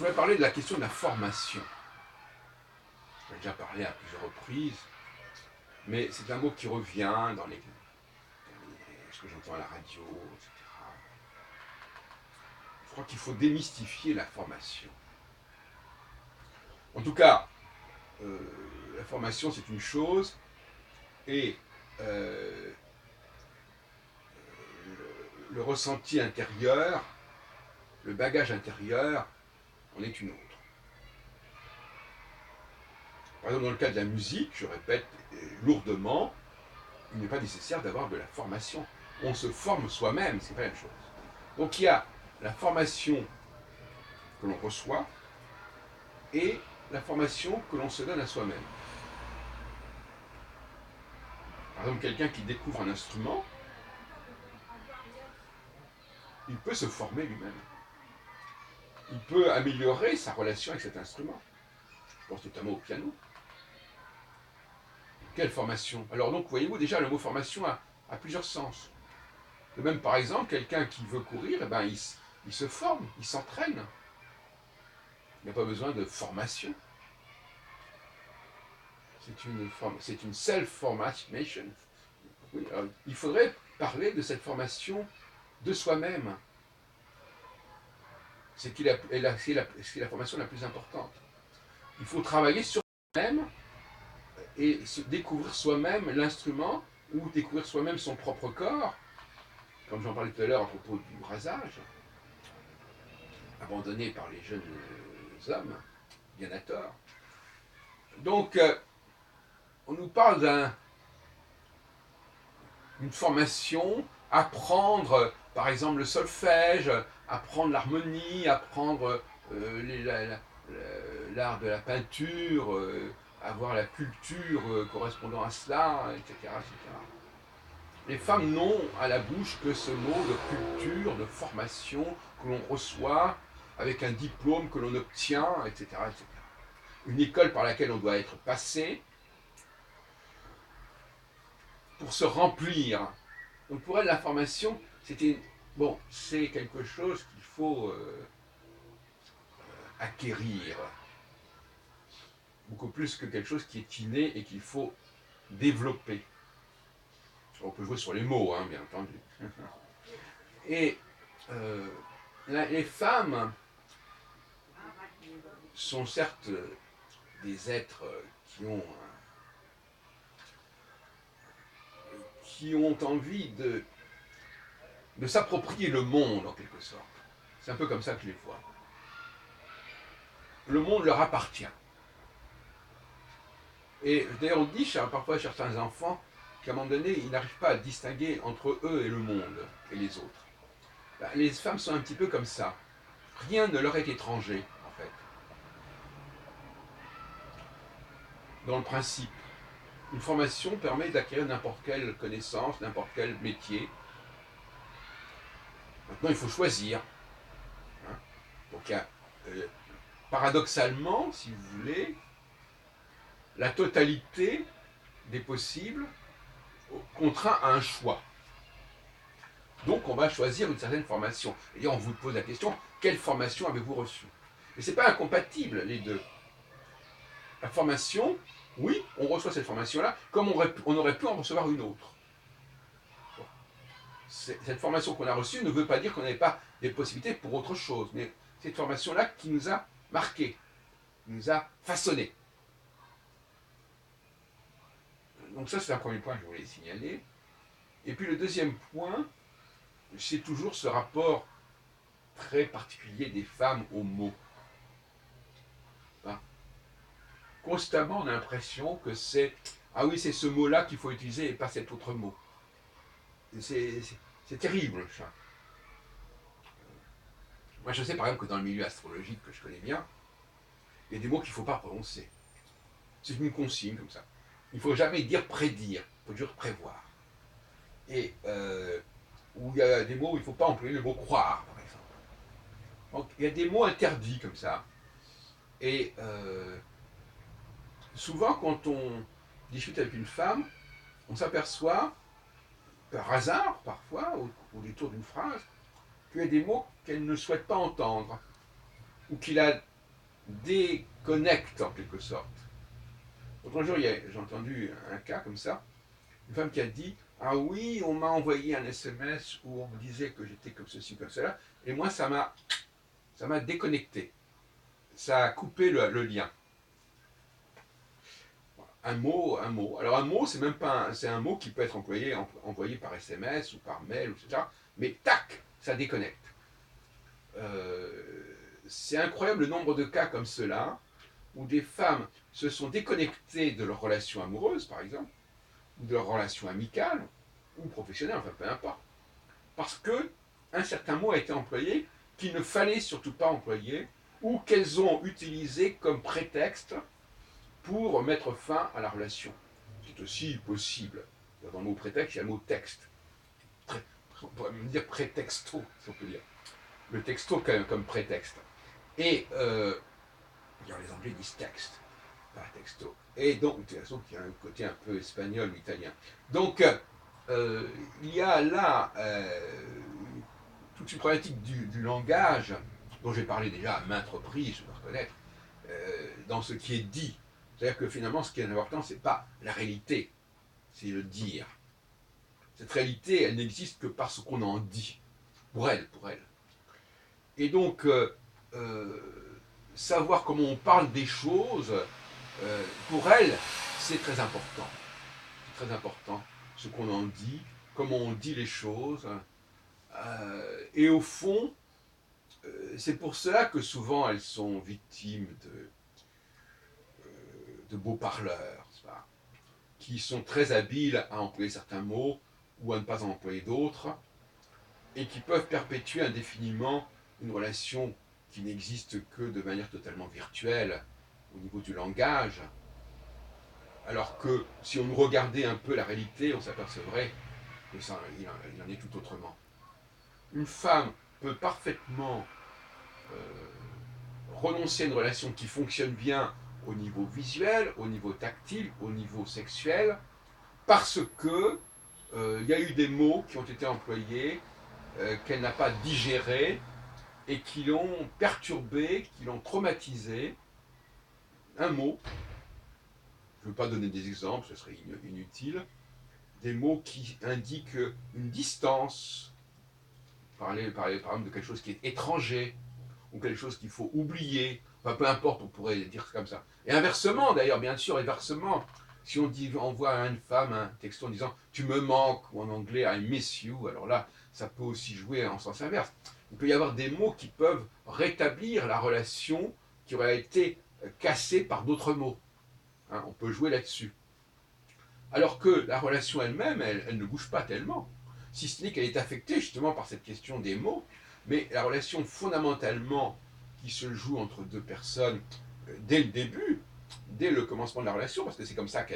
voudrais parler de la question de la formation. J'en ai déjà parlé à plusieurs reprises, mais c'est un mot qui revient dans ce que j'entends à la radio, etc. Je crois qu'il faut démystifier la formation. En tout cas, la formation c'est une chose, et le ressenti intérieur, le bagage intérieur, en est une autre. Par exemple, dans le cas de la musique, je répète lourdement, il n'est pas nécessaire d'avoir de la formation. On se forme soi-même, c'est pas la même chose. Donc il y a la formation que l'on reçoit et la formation que l'on se donne à soi-même. Par exemple, quelqu'un qui découvre un instrument, il peut se former lui-même. Il peut améliorer sa relation avec cet instrument. Je pense notamment au piano. Quelle formation? Alors donc, voyez-vous, déjà, le mot formation a plusieurs sens. De même, par exemple, quelqu'un qui veut courir, il se forme, il s'entraîne. Il n'a pas besoin de formation. C'est une self-formation. Oui, il faudrait parler de cette formation de soi-même. C'est la formation la plus importante. Il faut travailler sur soi-même et découvrir soi-même l'instrument ou découvrir soi-même son propre corps, comme j'en parlais tout à l'heure à propos du rasage, abandonné par les jeunes hommes, bien à tort. Donc, on nous parle d'une formation, apprendre, par exemple, le solfège, apprendre l'harmonie, apprendre l'art de la peinture, avoir la culture correspondant à cela, etc., etc. Les femmes n'ont à la bouche que ce mot de culture, de formation que l'on reçoit avec un diplôme que l'on obtient, etc., etc. Une école par laquelle on doit être passé pour se remplir. Donc pour elle, la formation, c'est quelque chose qu'il faut acquérir. Beaucoup plus que quelque chose qui est inné et qu'il faut développer. On peut jouer sur les mots, hein, bien entendu. Et les femmes sont certes des êtres qui ont envie de s'approprier le monde, en quelque sorte. C'est un peu comme ça que je les vois. Le monde leur appartient. Et d'ailleurs, on dit parfois à certains enfants qu'à un moment donné, ils n'arrivent pas à distinguer entre eux et le monde, et les autres. Les femmes sont un petit peu comme ça. Rien ne leur est étranger, en fait. Dans le principe, une formation permet d'acquérir n'importe quelle connaissance, n'importe quel métier. Maintenant, il faut choisir. Hein. Donc, paradoxalement, si vous voulez, la totalité des possibles contraint à un choix. Donc on va choisir une certaine formation. Et on vous pose la question, quelle formation avez-vous reçue? Et ce n'est pas incompatible, les deux. La formation, oui, on reçoit cette formation-là, comme on aurait pu en recevoir une autre. Bon. Cette formation qu'on a reçue ne veut pas dire qu'on n'avait pas des possibilités pour autre chose, mais cette formation-là qui nous a marqués, qui nous a façonnés. Donc ça, c'est un premier point que je voulais signaler. Et puis le deuxième point, c'est toujours ce rapport très particulier des femmes aux mots. Hein? Constamment, on a l'impression que c'est ce mot-là qu'il faut utiliser et pas cet autre mot. C'est terrible, ça. Moi, je sais par exemple que dans le milieu astrologique que je connais bien, il y a des mots qu'il ne faut pas prononcer. C'est une consigne comme ça. Il ne faut jamais dire prédire, il faut toujours prévoir. Et où il y a des mots où il ne faut pas employer le mot croire, par exemple. Donc il y a des mots interdits comme ça. Et souvent, quand on discute avec une femme, on s'aperçoit, par hasard parfois, au détour d'une phrase, qu'il y a des mots qu'elle ne souhaite pas entendre, ou qu'il a déconnecte en quelque sorte. L'autre jour, j'ai entendu un cas comme ça, une femme qui a dit « Ah oui, on m'a envoyé un SMS où on me disait que j'étais comme ceci, comme cela, et moi ça m'a déconnecté. Ça a coupé le lien. » Un mot. Alors un mot, c'est même pas c'est un mot qui peut être envoyé par SMS ou par mail, etc. Mais tac, ça déconnecte. C'est incroyable le nombre de cas comme cela, où des femmes se sont déconnectées de leur relation amoureuse, par exemple, ou de leur relation amicale, ou professionnelle, enfin peu importe, parce que un certain mot a été employé qu'il ne fallait surtout pas employer, ou qu'elles ont utilisé comme prétexte pour mettre fin à la relation. C'est aussi possible. Dans le mot prétexte, il y a le mot texte. On pourrait même dire prétexto, si on peut dire. Le texto comme prétexte. Et les Anglais disent texte, pas texto. Et donc, de toute façon, il y a un côté un peu espagnol ou italien. Donc, il y a là toute une problématique du langage, dont j'ai parlé déjà à maintes reprises, je dois reconnaître, dans ce qui est dit. C'est-à-dire que finalement, ce qui est important, ce n'est pas la réalité, c'est le dire. Cette réalité, elle n'existe que par ce qu'on en dit, pour elle. Et donc, savoir comment on parle des choses, pour elle, c'est très important. C'est très important, ce qu'on en dit, comment on dit les choses. Et au fond, c'est pour cela que souvent elles sont victimes de beaux parleurs, qui sont très habiles à employer certains mots ou à ne pas en employer d'autres, et qui peuvent perpétuer indéfiniment une relation qui n'existe que de manière totalement virtuelle au niveau du langage, alors que si on regardait un peu la réalité, on s'apercevrait que ça, il en est tout autrement. Une femme peut parfaitement renoncer à une relation qui fonctionne bien au niveau visuel, au niveau tactile, au niveau sexuel, parce que y a eu des mots qui ont été employés qu'elle n'a pas digérés et qui l'ont perturbé, qui l'ont traumatisé. Un mot, je ne veux pas donner des exemples, ce serait inutile, des mots qui indiquent une distance, parler par exemple de quelque chose qui est étranger, ou quelque chose qu'il faut oublier, enfin peu importe, on pourrait dire comme ça. Et inversement d'ailleurs, bien sûr, inversement, si on envoie à une femme un texto en disant « tu me manques » ou en anglais « I miss you », alors là, ça peut aussi jouer en sens inverse. Il peut y avoir des mots qui peuvent rétablir la relation qui aurait été cassée par d'autres mots. Hein, on peut jouer là-dessus. Alors que la relation elle-même, elle ne bouge pas tellement, si ce n'est qu'elle est affectée justement par cette question des mots, mais la relation fondamentalement qui se joue entre deux personnes dès le début, dès le commencement de la relation, parce que c'est comme ça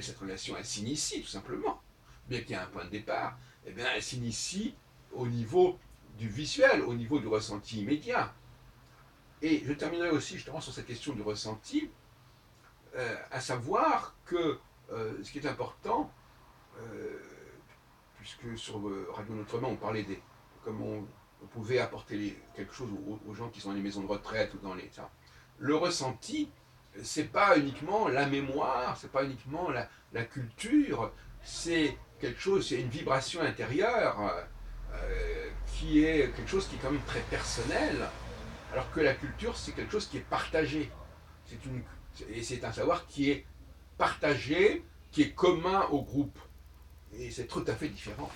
cette relation, elle s'initie tout simplement, bien qu'il y ait un point de départ, eh bien elle s'initie au niveau du visuel, au niveau du ressenti immédiat. Et je terminerai aussi justement sur cette question du ressenti, à savoir que ce qui est important, puisque sur Radio Notre-Dame, on parlait comment on pouvait apporter quelque chose aux gens qui sont dans les maisons de retraite ou dans les... Ça. Le ressenti, c'est pas uniquement la mémoire, c'est pas uniquement la culture, c'est quelque chose, c'est une vibration intérieure qui est quelque chose qui est quand même très personnel, alors que la culture, c'est quelque chose qui est partagé. Et c'est un savoir qui est partagé, qui est commun au groupe. Et c'est tout à fait différent.